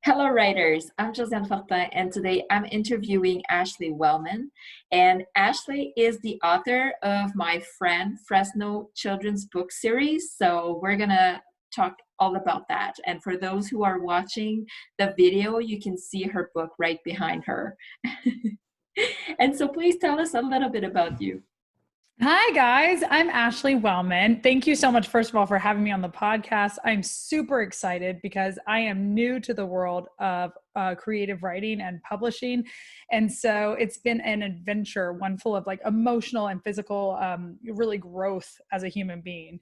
Hello, writers. I'm Josiane Fortin, and today I'm interviewing Ashley Wellman. And Ashley is the author of My Friend Fresno children's book series. So we're going to talk all about that. And for those who are watching the video, you can see her book right behind her. And so please tell us a little bit about you. Hi, guys. I'm Ashley Wellman. Thank you so much, first of all, for having me on the podcast. I'm super excited because I am new to the world of creative writing and publishing. And so it's been an adventure, one full of like emotional and physical, really growth as a human being.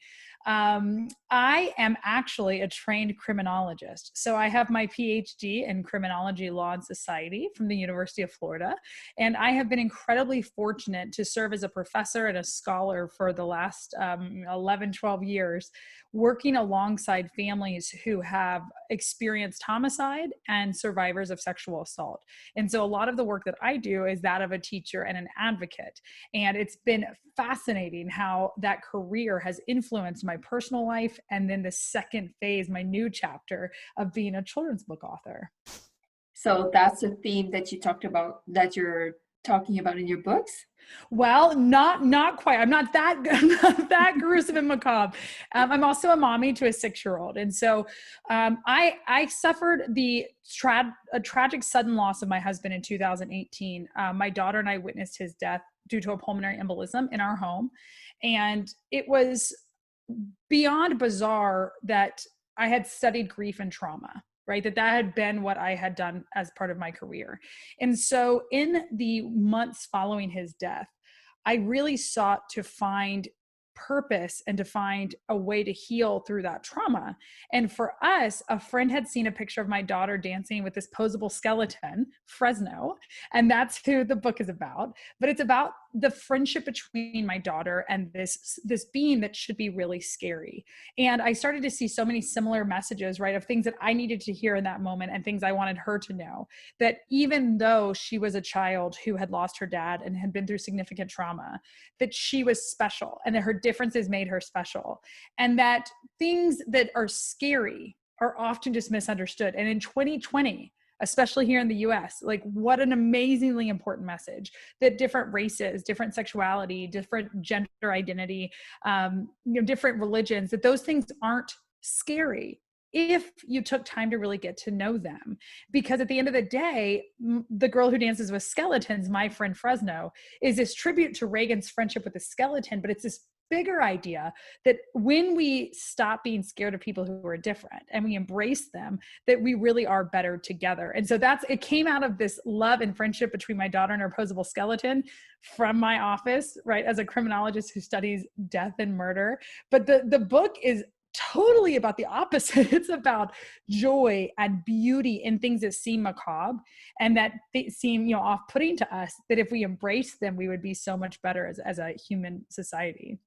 I am actually a trained criminologist. So I have my PhD in criminology, law, and society from the University of Florida. And I have been incredibly fortunate to serve as a professor and a scholar for the last 11, 12 years, working alongside families who have experienced homicide and survivors of sexual assault. And so a lot of the work that I do is that of a teacher and an advocate. And it's been fascinating how that career has influenced my personal life. And then the second phase, my new chapter of being a children's book author. So that's a theme that you talked about, that you're talking about in your books? Well, not quite. I'm not that I'm not that gruesome and macabre. I'm also a mommy to a 6-year-old, and so I suffered a tragic sudden loss of my husband in 2018. My daughter and I witnessed his death due to a pulmonary embolism in our home, and it was beyond bizarre that I had studied grief and trauma, right? That had been what I had done as part of my career. And so in the months following his death, I really sought to find purpose and to find a way to heal through that trauma. And for us, a friend had seen a picture of my daughter dancing with this posable skeleton, Fresno, and that's who the book is about. But it's about the friendship between my daughter and this being that should be really scary. And I started to see so many similar messages, right, of things that I needed to hear in that moment and things I wanted her to know, that even though she was a child who had lost her dad and had been through significant trauma, that she was special and that her differences made her special, and that things that are scary are often just misunderstood. And in 2020, especially here in the US, like what an amazingly important message that different races, different sexuality, different gender identity, different religions, that those things aren't scary if you took time to really get to know them. Because at the end of the day, The Girl Who Dances with Skeletons, My Friend Fresno, is this tribute to Reagan's friendship with the skeleton, but it's this bigger idea that when we stop being scared of people who are different and we embrace them, that we really are better together. And so it came out of this love and friendship between my daughter and her posable skeleton from my office, right, as a criminologist who studies death and murder. But the book is totally about the opposite. It's about joy and beauty in things that seem macabre and that seem, off-putting to us, that if we embrace them, we would be so much better as a human society.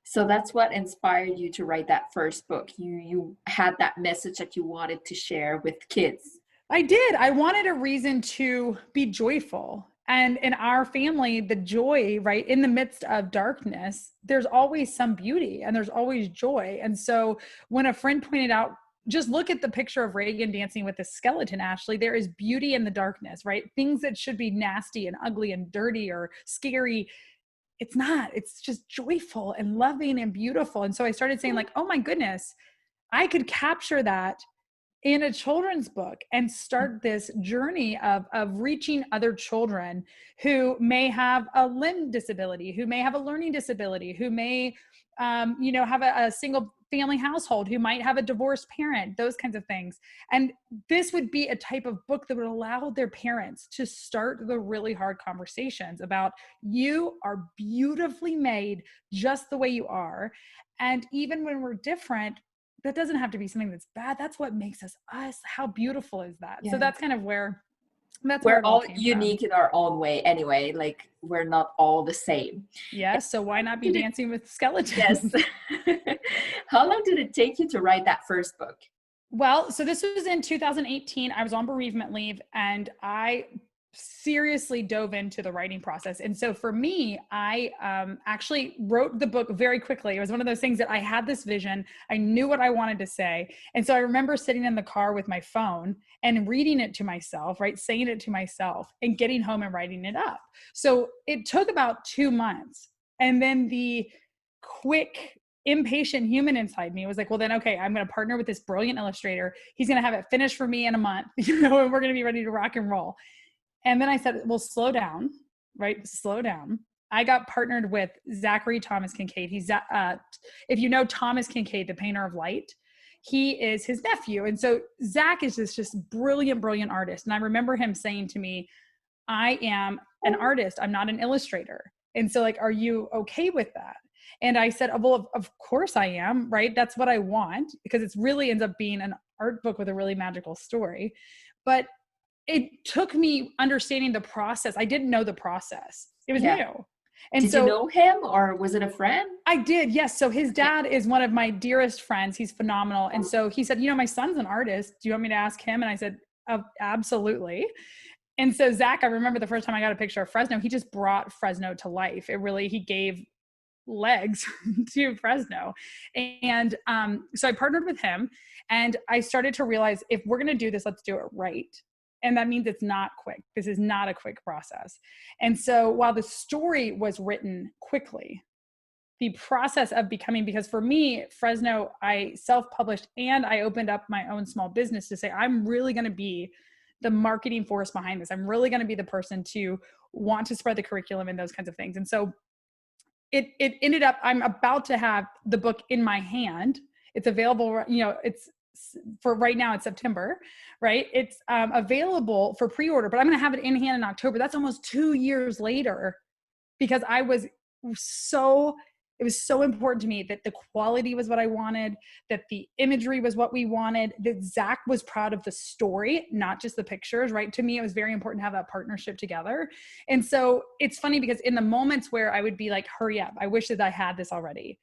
So that's what inspired you to write that first book. You had that message that you wanted to share with kids. I did. I wanted a reason to be joyful. And in our family, the joy, right, in the midst of darkness, there's always some beauty and there's always joy. And so when a friend pointed out, just look at the picture of Reagan dancing with the skeleton, Ashley, there is beauty in the darkness, right? Things that should be nasty and ugly and dirty or scary, it's not. It's just joyful and loving and beautiful. And so I started saying like, oh my goodness, I could capture that in a children's book and start this journey of reaching other children who may have a limb disability, who may have a learning disability, who may, have a single family household, who might have a divorced parent, those kinds of things. And this would be a type of book that would allow their parents to start the really hard conversations about, you are beautifully made just the way you are. And even when we're different, that doesn't have to be something that's bad. That's what makes us us. How beautiful is that? Yeah. So that's kind of where we're all unique in our own way anyway. Like we're not all the same. Yes. So why not be dancing with skeletons? Yes. How long did it take you to write that first book? Well, so this was in 2018. I was on bereavement leave and I seriously dove into the writing process. And so for me, I actually wrote the book very quickly. It was one of those things that I had this vision. I knew what I wanted to say. And so I remember sitting in the car with my phone and reading it to myself, right? Saying it to myself and getting home and writing it up. So it took about 2 months. And then the quick, impatient human inside me was like, well, then, okay, I'm going to partner with this brilliant illustrator. He's going to have it finished for me in a month, and we're going to be ready to rock and roll. And then I said, well, slow down, right? Slow down. I got partnered with Zachary Thomas Kincaid. He's, if you know Thomas Kincaid, the painter of light, he is his nephew. And so Zach is just brilliant, brilliant artist. And I remember him saying to me, I am an artist. I'm not an illustrator. And so like, are you okay with that? And I said, well, of course I am, right? That's what I want, because it's really ends up being an art book with a really magical story. But it took me understanding the process. I didn't know the process. It was new. And did you know him, or was it a friend? I did, yes. So his dad is one of my dearest friends. He's phenomenal. And so he said, my son's an artist. Do you want me to ask him? And I said, absolutely. And so Zach, I remember the first time I got a picture of Fresno, he just brought Fresno to life. He gave legs to Fresno. And so I partnered with him, and I started to realize, if we're going to do this, let's do it right. And that means it's not quick. This is not a quick process. And so while the story was written quickly, the process of becoming, because for me, Fresno, I self-published and I opened up my own small business to say, I'm really going to be the marketing force behind this. I'm really going to be the person to want to spread the curriculum and those kinds of things. And so it ended up, I'm about to have the book in my hand. It's available, it's for right now, it's September, right? It's available for pre-order, but I'm going to have it in hand in October. That's almost 2 years later, because it was so important to me that the quality was what I wanted, that the imagery was what we wanted, that Zach was proud of the story, not just the pictures, right? To me, it was very important to have that partnership together. And so it's funny, because in the moments where I would be like, hurry up, I wish that I had this already,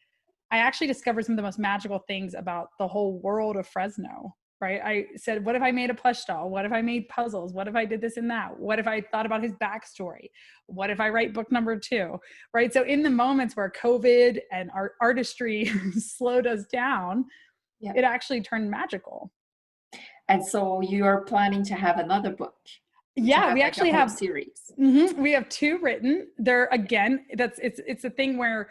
I actually discovered some of the most magical things about the whole world of Fresno, right? I said, what if I made a plush doll? What if I made puzzles? What if I did this and that? What if I thought about his backstory? What if I write book number 2, right? So in the moments where COVID and artistry slowed us down, it actually turned magical. And so you're planning to have another book? Yeah, we actually have series. Mm-hmm, we have 2 written. They're, again, it's a thing where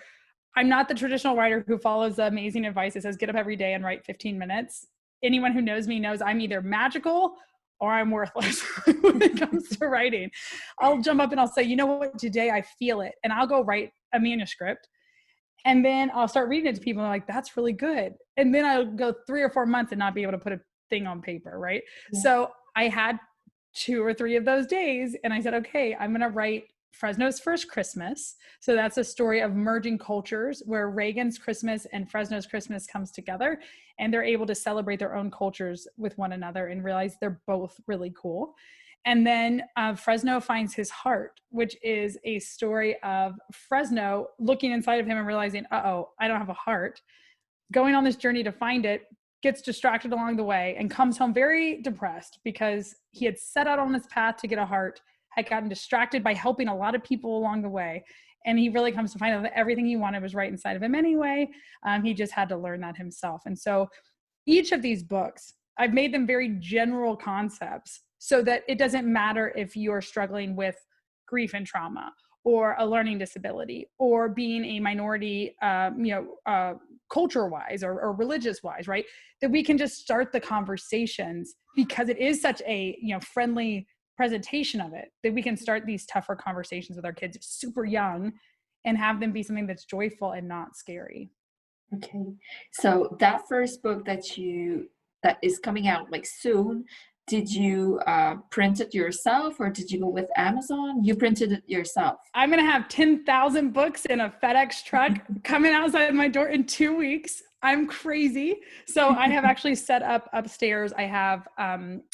I'm not the traditional writer who follows the amazing advice that says, get up every day and write 15 minutes. Anyone who knows me knows I'm either magical or I'm worthless when it comes to writing. I'll jump up and I'll say, you know what, today I feel it. And I'll go write a manuscript. And then I'll start reading it to people and I'm like, that's really good. And then I'll go 3 or 4 months and not be able to put a thing on paper, right? Yeah. So I had 2 or 3 of those days and I said, okay, I'm going to write Fresno's First Christmas. So that's a story of merging cultures where Reagan's Christmas and Fresno's Christmas comes together, and they're able to celebrate their own cultures with one another and realize they're both really cool. And then Fresno Finds His Heart, which is a story of Fresno looking inside of him and realizing, I don't have a heart, going on this journey to find it, gets distracted along the way and comes home very depressed because he had set out on this path to get a heart, had gotten distracted by helping a lot of people along the way. And he really comes to find out that everything he wanted was right inside of him anyway. He just had to learn that himself. And so each of these books, I've made them very general concepts so that it doesn't matter if you're struggling with grief and trauma or a learning disability or being a minority, culture-wise or religious-wise, right? That we can just start the conversations, because it is such a, friendly presentation of it, that we can start these tougher conversations with our kids super young and have them be something that's joyful and not scary. Okay. So that first book that is coming out like soon, did you print it yourself or did you go with Amazon? You printed it yourself. I'm going to have 10,000 books in a FedEx truck coming outside my door in 2 weeks. I'm crazy. So I have actually set up upstairs. I have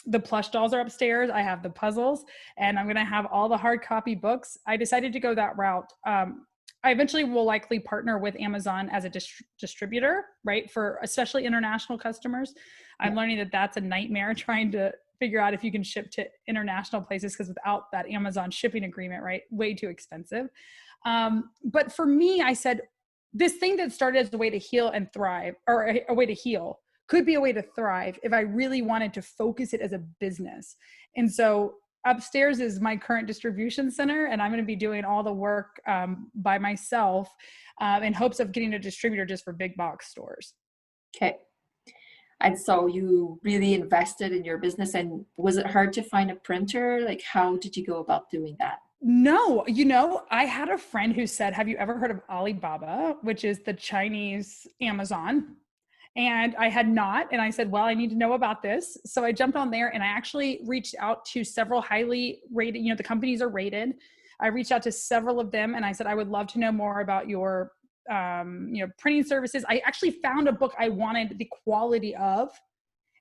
the plush dolls are upstairs. I have the puzzles, and I'm going to have all the hard copy books. I decided to go that route. I eventually will likely partner with Amazon as a distributor, right? For especially international customers. I'm learning that that's a nightmare trying to figure out if you can ship to international places, because without that Amazon shipping agreement, right, way too expensive. But for me, I said, this thing that started as a way to heal and thrive, or a way to heal, could be a way to thrive if I really wanted to focus it as a business. And so upstairs is my current distribution center, and I'm going to be doing all the work by myself in hopes of getting a distributor just for big box stores. Okay. And so you really invested in your business, and was it hard to find a printer? Like, how did you go about doing that? No, I had a friend who said, have you ever heard of Alibaba, which is the Chinese Amazon? And I had not. And I said, well, I need to know about this. So I jumped on there, and I actually reached out to several highly rated, the companies are rated. I reached out to several of them, and I said, I would love to know more about your, printing services. I actually found a book I wanted the quality of.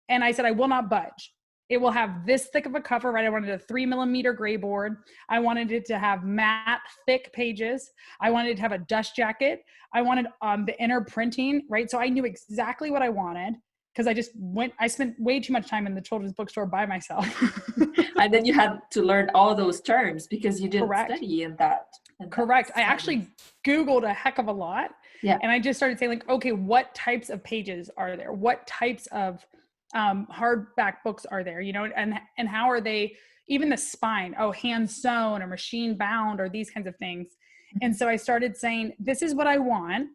And I said, I will not budge. It will have this thick of a cover, right? I wanted a 3mm gray board. I wanted it to have matte, thick pages. I wanted it to have a dust jacket. I wanted the inner printing, right? So I knew exactly what I wanted, because I spent way too much time in the children's bookstore by myself. And then you had to learn all those terms because you didn't Correct. study in that. Correct. I actually Googled a heck of a lot. Yeah. And I just started saying, like, okay, what types of pages are there? What types of hardback books are there, and how are they, even the spine, hand sewn or machine bound or these kinds of things. And so I started saying, this is what I want.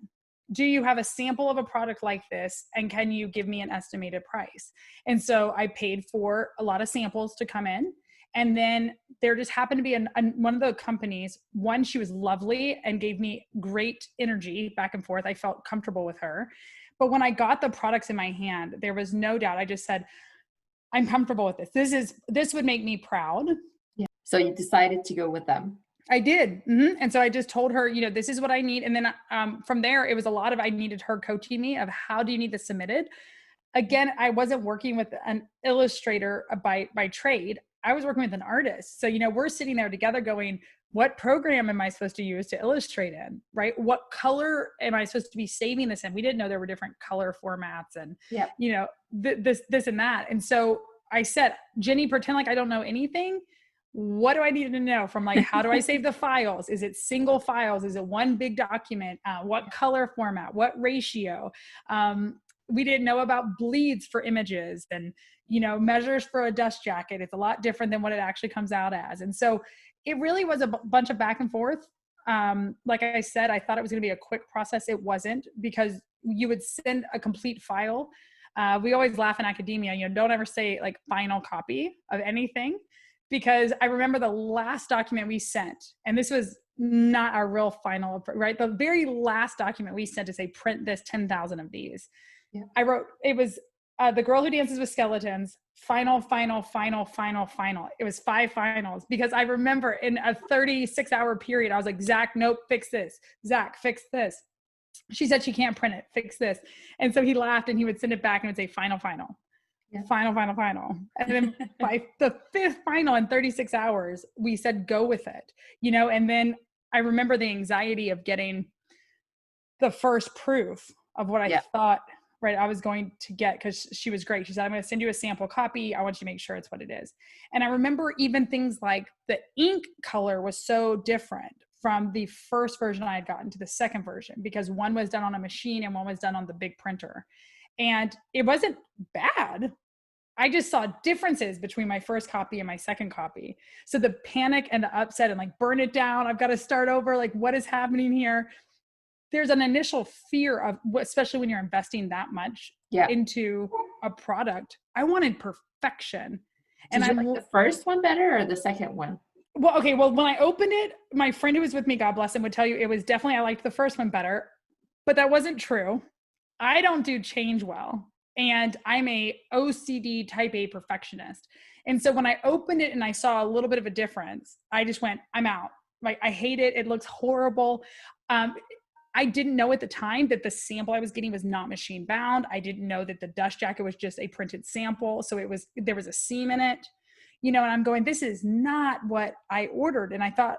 Do you have a sample of a product like this? And can you give me an estimated price? And so I paid for a lot of samples to come in. And then there just happened to be one of the companies, she was lovely and gave me great energy back and forth. I felt comfortable with her. But when I got the products in my hand, there was no doubt. I just said, I'm comfortable with this. This would make me proud. Yeah. So you decided to go with them. I did. Mm-hmm. And so I just told her, this is what I need. And then from there, it was a lot of, I needed her coaching me of how do you need this submitted? Again, I wasn't working with an illustrator by trade. I was working with an artist. So, we're sitting there together going, what program am I supposed to use to illustrate in, right? What color am I supposed to be saving this in? We didn't know there were different color formats and, this and that. And so I said, Jenny, pretend like I don't know anything. What do I need to know from, like, how do I save the files? Is it single files? Is it one big document? What color format? What ratio? We didn't know about bleeds for images and, measures for a dust jacket. It's a lot different than what it actually comes out as. And so it really was a bunch of back and forth. Like I said, I thought it was going to be a quick process. It wasn't, because you would send a complete file. We always laugh in academia, don't ever say like final copy of anything, because I remember the last document we sent, and this was not our real final, right? The very last document we sent to say, print this 10,000 of these. Yeah. I wrote, it was The Girl Who Dances with Skeletons, final. It was 5 finals, because I remember in a 36-hour period, I was like, Zach, nope, fix this. Zach, fix this. She said she can't print it, fix this. And so he laughed, and he would send it back and would say, final. Yeah. Final. And then by the 5th final in 36 hours, we said, go with it, and then I remember the anxiety of getting the first proof of what I thought, right, I was going to get, because she was great. She said, I'm going to send you a sample copy. I want you to make sure it's what it is. And I remember even things like the ink color was so different from the first version I had gotten to the second version, because one was done on a machine and one was done on the big printer. And it wasn't bad. I just saw differences between my first copy and my second copy. So the panic and the upset and like, burn it down, I've got to start over. Like, what is happening here? There's an initial fear of, especially when you're investing that much into a product. I wanted perfection. Did you like the first one better or the second one? Well, okay. Well, when I opened it, my friend who was with me, God bless him, would tell you it was definitely, I liked the first one better, but that wasn't true. I don't do change well. And I'm a OCD type A perfectionist. And so when I opened it and I saw a little bit of a difference, I just went, I'm out. Like, I hate it. It looks horrible. I didn't know at the time that the sample I was getting was not machine bound. I didn't know that the dust jacket was just a printed sample. So there was a seam in it, and I'm going, this is not what I ordered. And I thought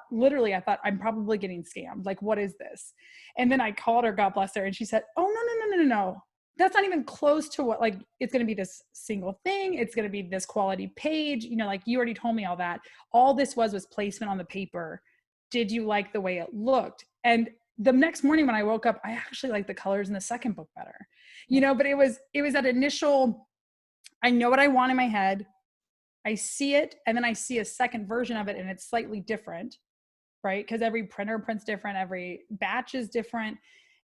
I'm probably getting scammed. Like, what is this? And then I called her, God bless her. And she said, oh, no. that's not even close to what, like, it's going to be this single thing. It's going to be this quality page, you know, like you already told me all that. All this was placement on the paper. Did you like the way it looked? And the next morning when I woke up, I actually liked the colors in the second book better, you know, but it was that initial, I know what I want in my head. I see it. And then I see a second version of it and it's slightly different, right? Because every printer prints different, every batch is different.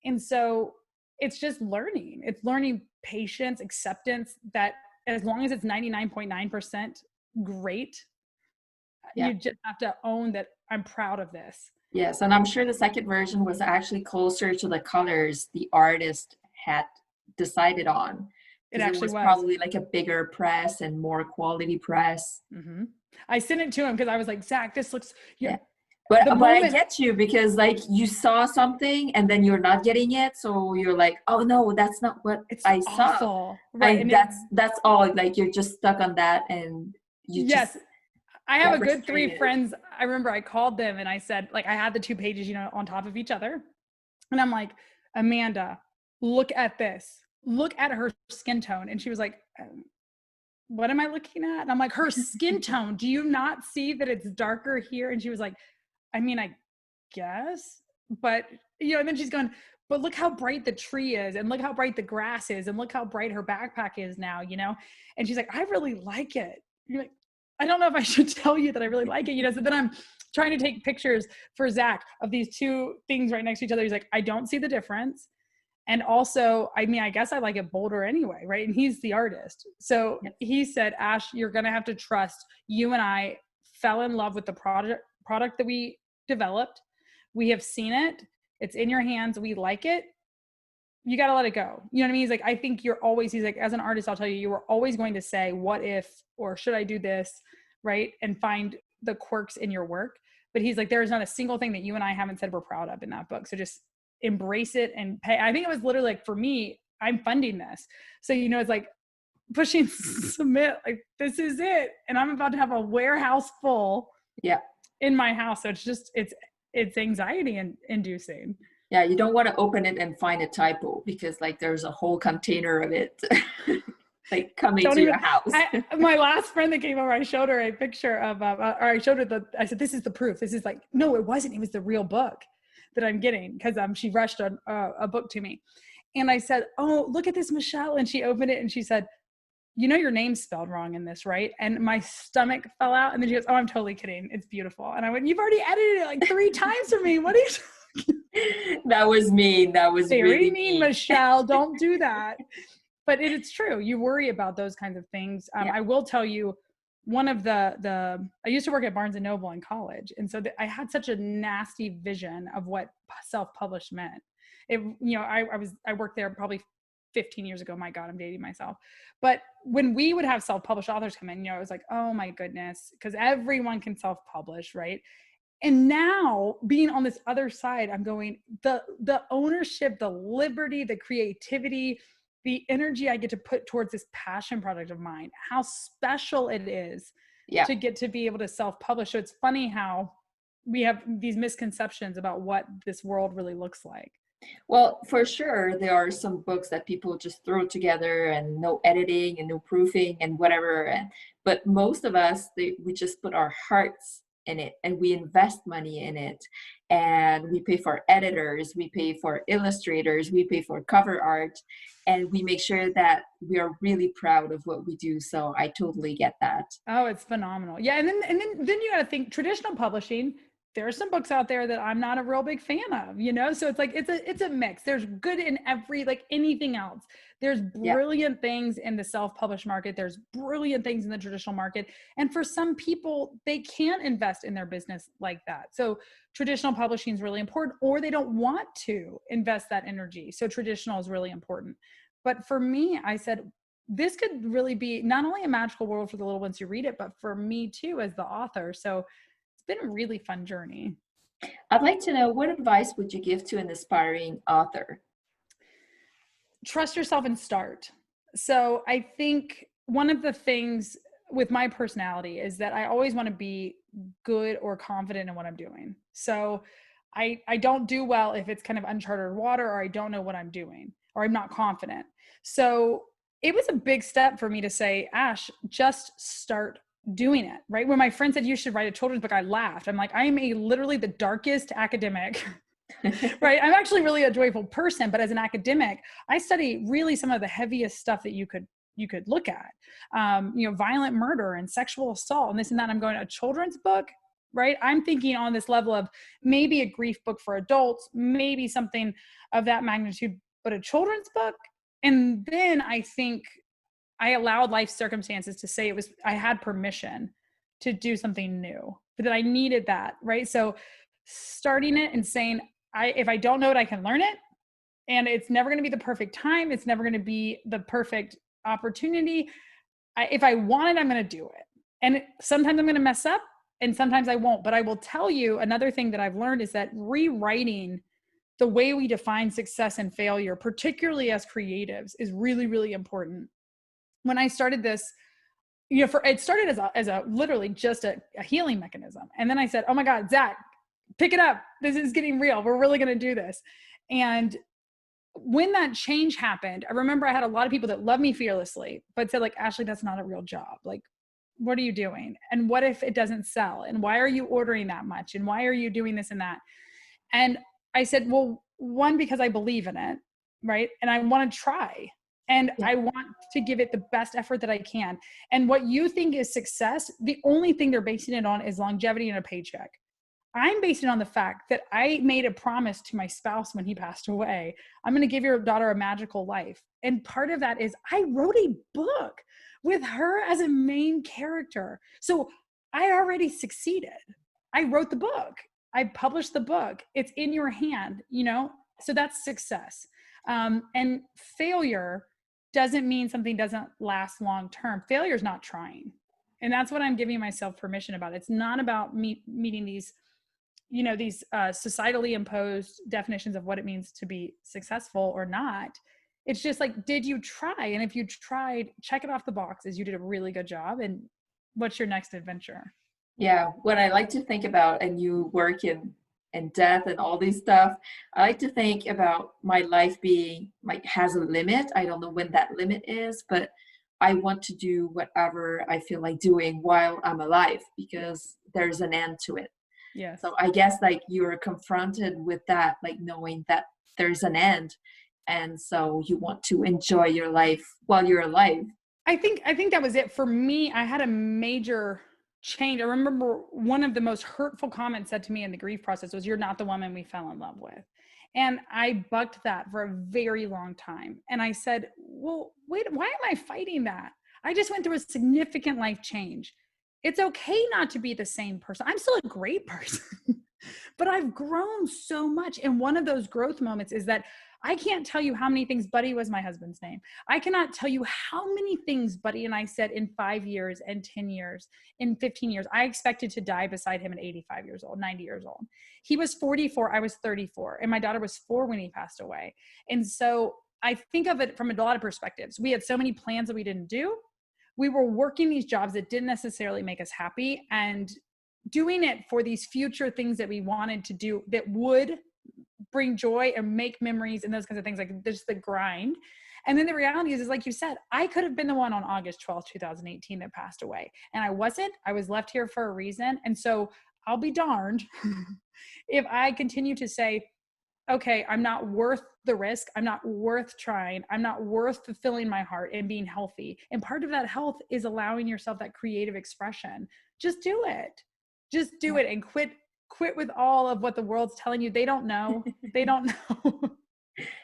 And so it's just learning. It's learning patience, acceptance, that as long as it's 99.9% great, Yeah. you just have to own that I'm proud of this. Yes, and I'm sure the second version was actually closer to the colors the artist had decided on, It because it actually was was. probably like a bigger press and more quality press. Mm-hmm. I sent it to him because I was like, Zach, this looks, Yeah. the But I moment. get you, because like you saw something and then you're not getting it, so you're like, oh no, that's not what It's I saw. awful. Right. And That's all. Like you're just stuck on that, and you just yes, I have get a good 3 frustrated. friends. I remember I called them and I said, like, I had the 2 pages, you know, on top of each other. And I'm like, Amanda, look at this. Look at her skin tone. And she was like, what am I looking at? And I'm like, her skin tone. Do you not see that it's darker here? And she was like, I mean, I guess, but you know, and then she's going, but look how bright the tree is, and look how bright the grass is, and look how bright her backpack is now, you know? And she's like, I really like it. You're like, I don't know if I should tell you that I really like it, you know? So then I'm trying to take pictures for Zach of these 2 things right next to each other. He's like, I don't see the difference. And also, I mean, I guess I like it bolder anyway, right? And he's the artist. So he said, Ash, you're going to have to trust, you and I fell in love with the product that we developed. We have seen it. It's in your hands. We like it. You got to let it go. You know what I mean? He's like, I think you're always, he's like, as an artist, I'll tell you, you were always going to say, what if, or should I do this? Right. And find the quirks in your work. But he's like, there's not a single thing that you and I haven't said we're proud of in that book. So just embrace it and pay. I think it was literally like, for me, I'm funding this. So, you know, it's like pushing submit, like, this is it. And I'm about to have a warehouse full in my house. So it's just, it's anxiety inducing. Yeah, you don't want to open it and find a typo, because like there's a whole container of it like coming to your house. My last friend that came over, I showed her a picture of, or I showed her I said, this is the proof. This is like, no, it wasn't. It was the real book that I'm getting, because she rushed a book to me. And I said, oh, look at this, Michelle. And she opened it and she said, you know, your name's spelled wrong in this, right? And my stomach fell out. And then she goes, oh, I'm totally kidding. It's beautiful. And I went, you've already edited it like 3 times for me. What are you That was mean. That was very really mean, Michelle. Don't do that. But it's true. You worry about those kinds of things. I will tell you, one of I used to work at Barnes and Noble in college. And so I had such a nasty vision of what self-published meant. It, you know, I worked there probably 15 years ago. My God, I'm dating myself. But when we would have self-published authors come in, you know, it was like, oh my goodness, because everyone can self-publish, right? And now being on this other side, I'm going, the ownership, the liberty, the creativity, the energy I get to put towards this passion project of mine, how special it is to get to be able to self-publish. So it's funny how we have these misconceptions about what this world really looks like. Well, for sure, there are some books that people just throw together and no editing and no proofing and whatever. But most of us, we just put our hearts in it, and we invest money in it, and we pay for editors, we pay for illustrators, we pay for cover art, and we make sure that we are really proud of what we do. So I totally get that. Oh, it's phenomenal. Yeah. And then you got to think traditional publishing. There are some books out there that I'm not a real big fan of, you know? So it's like, it's a mix. There's good in every, like anything else. There's brilliant things in the self-published market. There's brilliant things in the traditional market. And for some people, they can't invest in their business like that. So traditional publishing is really important, or they don't want to invest that energy. So traditional is really important. But for me, I said, this could really be not only a magical world for the little ones who read it, but for me too, as the author. So been a really fun journey. I'd like to know, what advice would you give to an aspiring author? Trust yourself and start. So I think one of the things with my personality is that I always want to be good or confident in what I'm doing. So I don't do well if it's kind of uncharted water or I don't know what I'm doing. or I'm not confident. So it was a big step for me to say, Ash, just start doing it, right? When my friend said you should write a children's book, I laughed. I'm like, I am literally the darkest academic, right? I'm actually really a joyful person, but as an academic, I study really some of the heaviest stuff that you could look at, violent murder and sexual assault and this and that. I'm going, a children's book, right? I'm thinking on this level of maybe a grief book for adults, maybe something of that magnitude, but a children's book. And then I think I allowed life circumstances to say I had permission to do something new, but that I needed that, right? So starting it and saying, if I don't know it, I can learn it. And it's never going to be the perfect time. It's never going to be the perfect opportunity. If I want it, I'm going to do it. And sometimes I'm going to mess up and sometimes I won't. But I will tell you another thing that I've learned is that rewriting the way we define success and failure, particularly as creatives, is really, really important. When I started this, it started as a literally just a healing mechanism. And then I said, oh my God, Zach, pick it up. This is getting real. We're really going to do this. And when that change happened, I remember I had a lot of people that love me fearlessly, but said like, Ashley, that's not a real job. Like, what are you doing? And what if it doesn't sell? And why are you ordering that much? And why are you doing this and that? And I said, well, one, because I believe in it, right? And I want to try. And I want to give it the best effort that I can. And what you think is success, the only thing they're basing it on is longevity and a paycheck. I'm basing it on the fact that I made a promise to my spouse when he passed away. I'm going to give your daughter a magical life. And part of that is I wrote a book with her as a main character. So I already succeeded. I wrote the book. I published the book. It's in your hand, so that's success. And failure doesn't mean something doesn't last long term. Failure is not trying. And that's what I'm giving myself permission about. It's not about meeting these societally imposed definitions of what it means to be successful or not. It's just like, did you try? And if you tried, check it off the boxes. You did a really good job. And what's your next adventure? Yeah, what I like to think about, and you work in death and all these stuff, I like to think about my life being like has a limit. I don't know when that limit is, but I want to do whatever I feel like doing while I'm alive because there's an end to it. Yes. So I guess like you're confronted with that, like knowing that there's an end. And so you want to enjoy your life while you're alive. I think that was it for me. I had a major change. I remember one of the most hurtful comments said to me in the grief process was, you're not the woman we fell in love with. And I bucked that for a very long time. And I said, well, wait, why am I fighting that? I just went through a significant life change. It's okay not to be the same person. I'm still a great person, but I've grown so much. And one of those growth moments is that I can't tell you how many things, Buddy was my husband's name. I cannot tell you how many things Buddy and I said in 5 years and 10 years, in 15 years. I expected to die beside him at 85 years old, 90 years old. He was 44, I was 34, and my daughter was 4 when he passed away. And so I think of it from a lot of perspectives. We had so many plans that we didn't do. We were working these jobs that didn't necessarily make us happy and doing it for these future things that we wanted to do that would bring joy and make memories and those kinds of things, like just the grind. And then the reality is like you said, I could have been the one on August 12th, 2018 that passed away. And I wasn't. I was left here for a reason. And so I'll be darned if I continue to say, okay, I'm not worth the risk. I'm not worth trying. I'm not worth fulfilling my heart and being healthy. And part of that health is allowing yourself that creative expression. Just do it. Just do it and quit with all of what the world's telling you. They don't know. They don't know.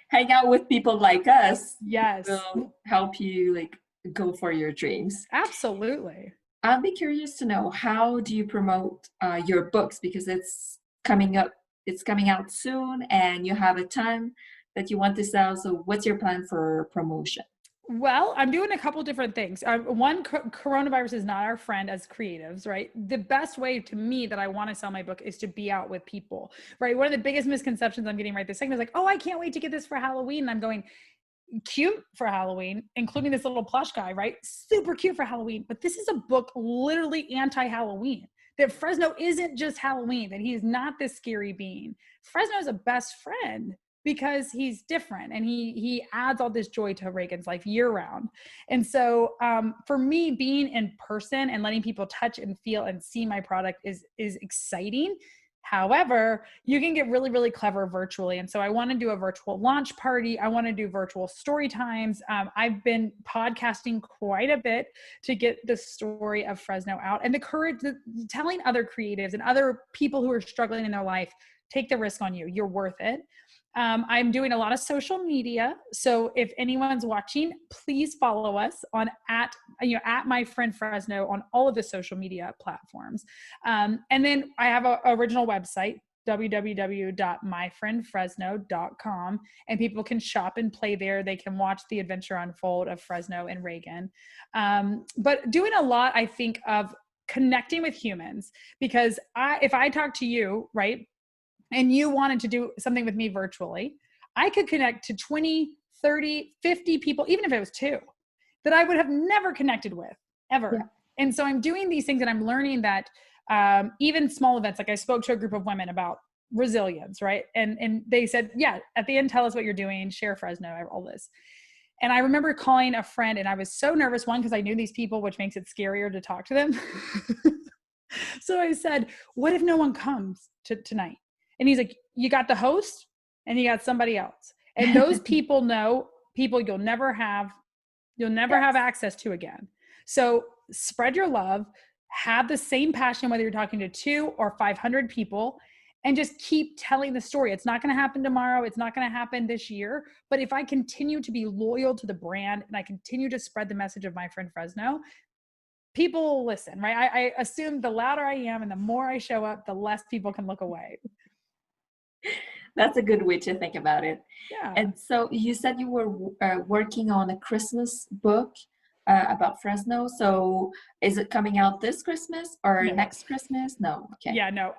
Hang out with people like us. Yes. Will help you like go for your dreams. Absolutely. I'll be curious to know, how do you promote your books? Because it's coming out soon and you have a time that you want to sell. So what's your plan for promotion? Well, I'm doing a couple different things. One, coronavirus is not our friend as creatives, right? The best way to me that I want to sell my book is to be out with people, right? One of the biggest misconceptions I'm getting right this second is like, oh, I can't wait to get this for Halloween. And I'm going, cute for Halloween, including this little plush guy, right? Super cute for Halloween. But this is a book literally anti-Halloween. That Fresno isn't just Halloween, that he is not this scary being. Fresno is a best friend. because he's different and he adds all this joy to Reagan's life year round. And so for me, being in person and letting people touch and feel and see my product is exciting. However, you can get really, really clever virtually. And so I want to do a virtual launch party. I want to do virtual story times. I've been podcasting quite a bit to get the story of Fresno out, and the courage, telling other creatives and other people who are struggling in their life, take the risk on you. You're worth it. I'm doing a lot of social media. So if anyone's watching, please follow us on at My Friend Fresno on all of the social media platforms. And then I have an original website, www.myfriendfresno.com, and people can shop and play there. They can watch the adventure unfold of Fresno and Reagan. But doing a lot, I think, of connecting with humans, because if I talk to you, right, and you wanted to do something with me virtually, I could connect to 20, 30, 50 people, even if it was 2, that I would have never connected with ever. Yeah. And so I'm doing these things, and I'm learning that even small events, like I spoke to a group of women about resilience, right? And they said, yeah, at the end, tell us what you're doing, share Fresno, all this. And I remember calling a friend, and I was so nervous, one, because I knew these people, which makes it scarier to talk to them. So I said, what if no one comes tonight? And he's like, you got the host and you got somebody else. And those people know people you'll never have access to again. So spread your love, have the same passion, whether you're talking to 2 or 500 people, and just keep telling the story. It's not going to happen tomorrow. It's not going to happen this year. But if I continue to be loyal to the brand and I continue to spread the message of My Friend Fresno, people will listen, right? I assume the louder I am and the more I show up, the less people can look away. That's a good way to think about it. Yeah. And so you said you were working on a Christmas book about Fresno. So is it coming out this Christmas or next Christmas? No. Okay. Yeah, no.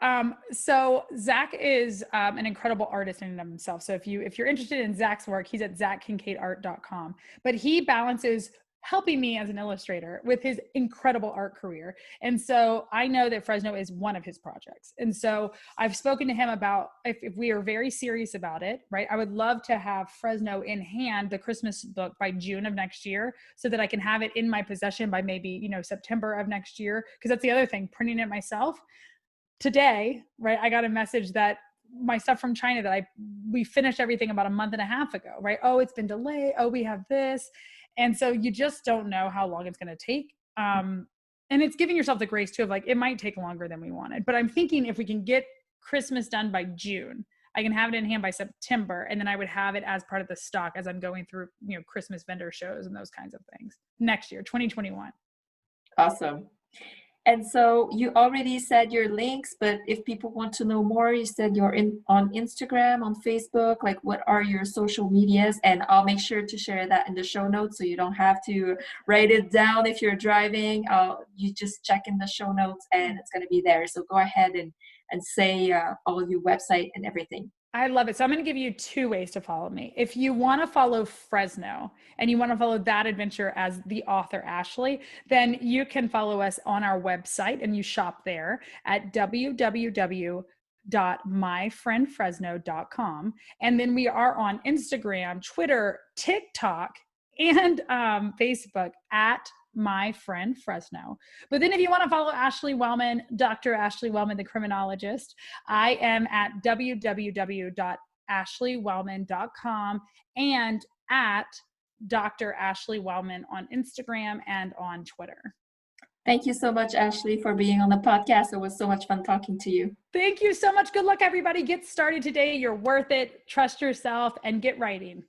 So Zach is an incredible artist in and of himself. So if you're interested in Zach's work, he's at zachkincaidart.com. But he balances helping me as an illustrator with his incredible art career. And so I know that Fresno is one of his projects. And so I've spoken to him about if we are very serious about it, right? I would love to have Fresno in hand, the Christmas book, by June of next year, so that I can have it in my possession by maybe, September of next year. Because that's the other thing, printing it myself. Today, right, I got a message that my stuff from China that we finished everything about a month and a half ago, right? Oh, it's been delayed. Oh, we have this. And so you just don't know how long it's going to take. And it's giving yourself the grace too of like, it might take longer than we wanted, but I'm thinking if we can get Christmas done by June, I can have it in hand by September. And then I would have it as part of the stock as I'm going through, Christmas vendor shows and those kinds of things next year, 2021. Awesome. And so you already said your links, but if people want to know more, you said you're on Instagram, on Facebook, like what are your social medias? And I'll make sure to share that in the show notes so you don't have to write it down if you're driving. You just check in the show notes and it's going to be there. So go ahead and say all your website and everything. I love it. So I'm going to give you 2 ways to follow me. If you want to follow Fresno and you want to follow that adventure as the author, Ashley, then you can follow us on our website and you shop there at www.myfriendfresno.com. And then we are on Instagram, Twitter, TikTok, and Facebook at My Friend Fresno. But then if you want to follow Ashley Wellman, Dr. Ashley Wellman, the criminologist, I am at www.ashleywellman.com and at Dr. Ashley Wellman on Instagram and on Twitter. Thank you so much, Ashley, for being on the podcast. It was so much fun talking to you. Thank you so much. Good luck, everybody. Get started today. You're worth it. Trust yourself and get writing.